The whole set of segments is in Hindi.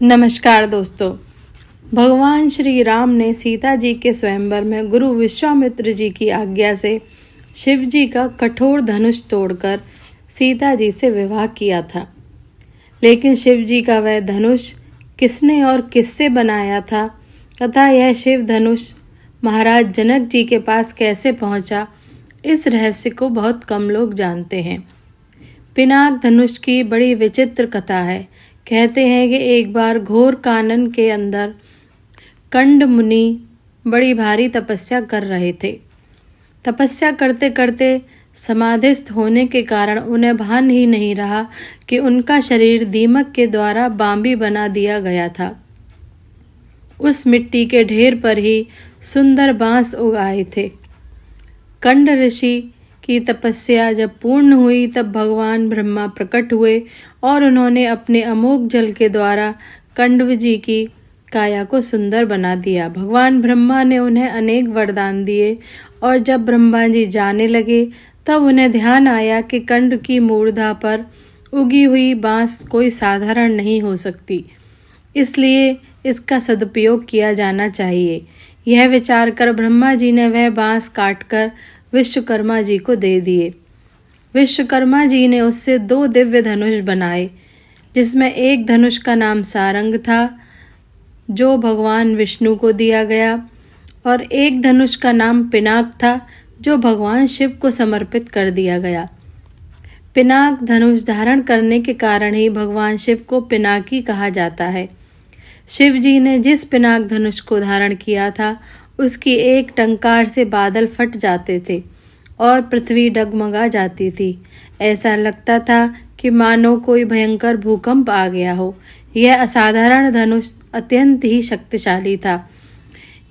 नमस्कार दोस्तों। भगवान श्री राम ने सीता जी के स्वयंवर में गुरु विश्वामित्र जी की आज्ञा से शिव जी का कठोर धनुष तोड़कर सीता जी से विवाह किया था। लेकिन शिव जी का वह धनुष किसने और किससे बनाया था तथा यह शिव धनुष महाराज जनक जी के पास कैसे पहुंचा, इस रहस्य को बहुत कम लोग जानते हैं। पिनाक धनुष की बड़ी विचित्र कथा है। कहते हैं कि एक बार घोर कानन के अंदर कंड मुनि बड़ी भारी तपस्या कर रहे थे। तपस्या करते करते समाधिस्थ होने के कारण उन्हें भान ही नहीं रहा कि उनका शरीर दीमक के द्वारा बांबी बना दिया गया था। उस मिट्टी के ढेर पर ही सुंदर बांस उगाए थे। कंड ऋषि की तपस्या जब पूर्ण हुई तब भगवान ब्रह्मा प्रकट हुए और उन्होंने अपने अमोघ जल के द्वारा कंडव जी की काया को सुंदर बना दिया। भगवान ब्रह्मा ने उन्हें अनेक वरदान दिए और जब ब्रह्मा जी जाने लगे तब उन्हें ध्यान आया कि कंड की मूर्धा पर उगी हुई बांस कोई साधारण नहीं हो सकती, इसलिए इसका सदुपयोग किया जाना चाहिए। यह विचार कर ब्रह्मा जी ने वह बांस काटकर विश्वकर्मा जी को दे दिए। विश्वकर्मा जी ने उससे 2 दिव्य धनुष बनाए, जिसमें एक धनुष का नाम सारंग था, जो भगवान विष्णु को दिया गया, और एक धनुष का नाम पिनाक था, जो भगवान शिव को समर्पित कर दिया गया। पिनाक धनुष धारण करने के कारण ही भगवान शिव को पिनाकी कहा जाता है। शिव जी ने जिस पिनाक धनुष को धारण किया था, उसकी एक टंकार से बादल फट जाते थे और पृथ्वी डगमगा जाती थी। ऐसा लगता था कि मानो कोई भयंकर भूकंप आ गया हो। यह असाधारण धनुष अत्यंत ही शक्तिशाली था।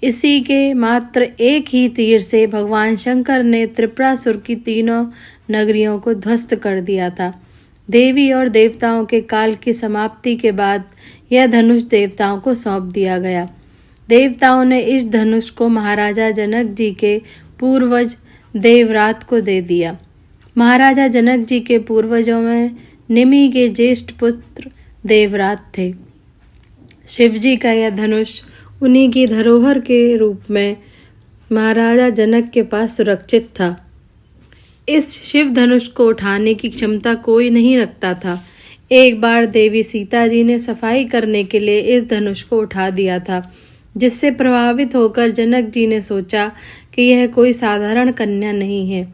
इसी के मात्र एक ही तीर से भगवान शंकर ने त्रिपुरासुर की 3 नगरियों को ध्वस्त कर दिया था। देवी और देवताओं के काल की समाप्ति के बाद यह धनुष देवताओं को सौंप दिया गया। देवताओं ने इस धनुष को महाराजा जनक जी के पूर्वज देवरात को दे दिया। महाराजा जनक जी के पूर्वजों में निमि के ज्येष्ठ पुत्र देवरात थे। शिव जी का यह धनुष उन्हीं की धरोहर के रूप में महाराजा जनक के पास सुरक्षित था। इस शिव धनुष को उठाने की क्षमता कोई नहीं रखता था। एक बार देवी सीता जी ने सफाई करने के लिए इस धनुष को उठा दिया था, जिससे प्रभावित होकर जनक जी ने सोचा कि यह कोई साधारण कन्या नहीं है,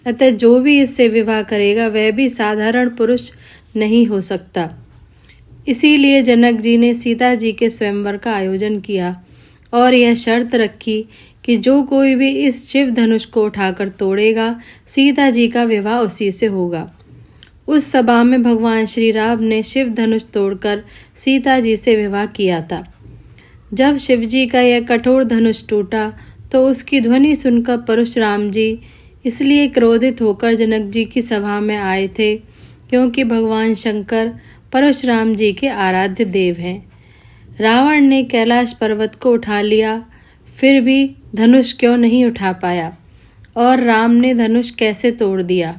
अतः जो भी इससे विवाह करेगा वह भी साधारण पुरुष नहीं हो सकता। इसीलिए जनक जी ने सीता जी के स्वयंवर का आयोजन किया और यह शर्त रखी कि जो कोई भी इस शिव धनुष को उठाकर तोड़ेगा, सीता जी का विवाह उसी से होगा। उस सभा में भगवान श्री राम ने शिव धनुष तोड़कर सीता जी से विवाह किया था। जब शिव जी का यह कठोर धनुष टूटा तो उसकी ध्वनि सुनकर परशुराम जी इसलिए क्रोधित होकर जनक जी की सभा में आए थे, क्योंकि भगवान शंकर परशुराम जी के आराध्य देव हैं। रावण ने कैलाश पर्वत को उठा लिया, फिर भी धनुष क्यों नहीं उठा पाया, और राम ने धनुष कैसे तोड़ दिया।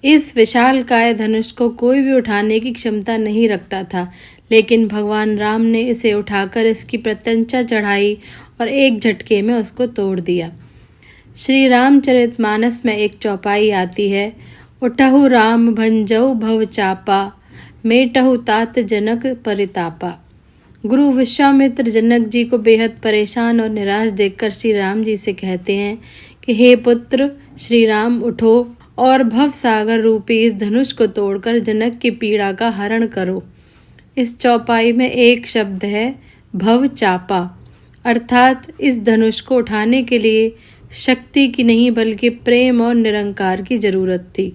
इस विशालकाय धनुष को कोई भी उठाने की क्षमता नहीं रखता था, लेकिन भगवान राम ने इसे उठाकर इसकी प्रत्यंचा चढ़ाई और एक झटके में उसको तोड़ दिया। श्री रामचरितमानस में एक चौपाई आती है, उठहु राम भंजऊ भव चापा, मेटहु तात जनक परितापा। गुरु विश्वामित्र जनक जी को बेहद परेशान और निराश देखकर श्री राम जी से कहते हैं कि हे पुत्र श्री राम, उठो और भव सागर रूपी इस धनुष को तोड़कर जनक की पीड़ा का हरण करो। इस चौपाई में एक शब्द है भव चापा, अर्थात इस धनुष को उठाने के लिए शक्ति की नहीं बल्कि प्रेम और निरंकार की जरूरत थी।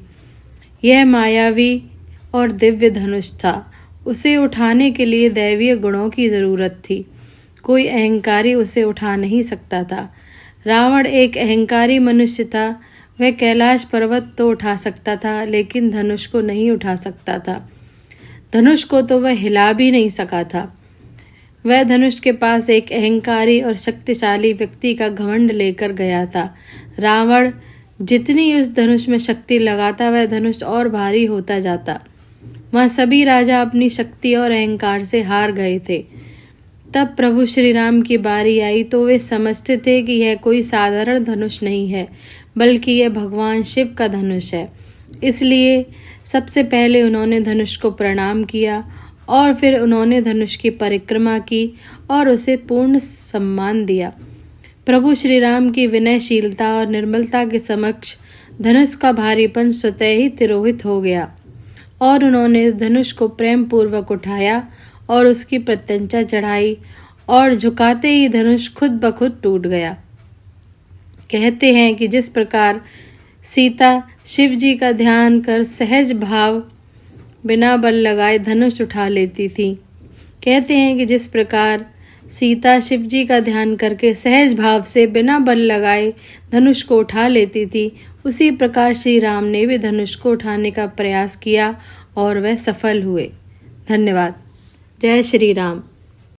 यह मायावी और दिव्य धनुष था। उसे उठाने के लिए दैवीय गुणों की जरूरत थी। कोई अहंकारी उसे उठा नहीं सकता था। रावण एक अहंकारी मनुष्य था। वह कैलाश पर्वत तो उठा सकता था, लेकिन धनुष को नहीं उठा सकता था। धनुष को तो वह हिला भी नहीं सका था। वह धनुष के पास एक अहंकारी और शक्तिशाली व्यक्ति का घमंड लेकर गया था। रावण जितनी उस धनुष में शक्ति लगाता, वह धनुष और भारी होता जाता। वहाँ सभी राजा अपनी शक्ति और अहंकार से हार गए थे। तब प्रभु श्री राम की बारी आई तो वे समझते थे कि यह कोई साधारण धनुष नहीं है, बल्कि यह भगवान शिव का धनुष है। इसलिए सबसे पहले उन्होंने धनुष को प्रणाम किया और फिर उन्होंने धनुष की परिक्रमा की और उसे पूर्ण सम्मान दिया। प्रभु श्री राम की विनयशीलता और निर्मलता के समक्ष धनुष का भारीपन स्वतः ही तिरोहित हो गया और उन्होंने इस धनुष को प्रेम पूर्वक उठाया और उसकी प्रत्यंचा चढ़ाई और झुकाते ही धनुष खुद ब खुद टूट गया। कहते हैं कि जिस प्रकार सीता शिव जी का ध्यान कर सहज भाव बिना बल लगाए धनुष उठा लेती थी, कहते हैं कि जिस प्रकार सीता शिव जी का ध्यान करके सहज भाव से बिना बल लगाए धनुष को उठा लेती थी, उसी प्रकार श्री राम ने भी धनुष को उठाने का प्रयास किया और वह सफल हुए। धन्यवाद। जय श्री राम।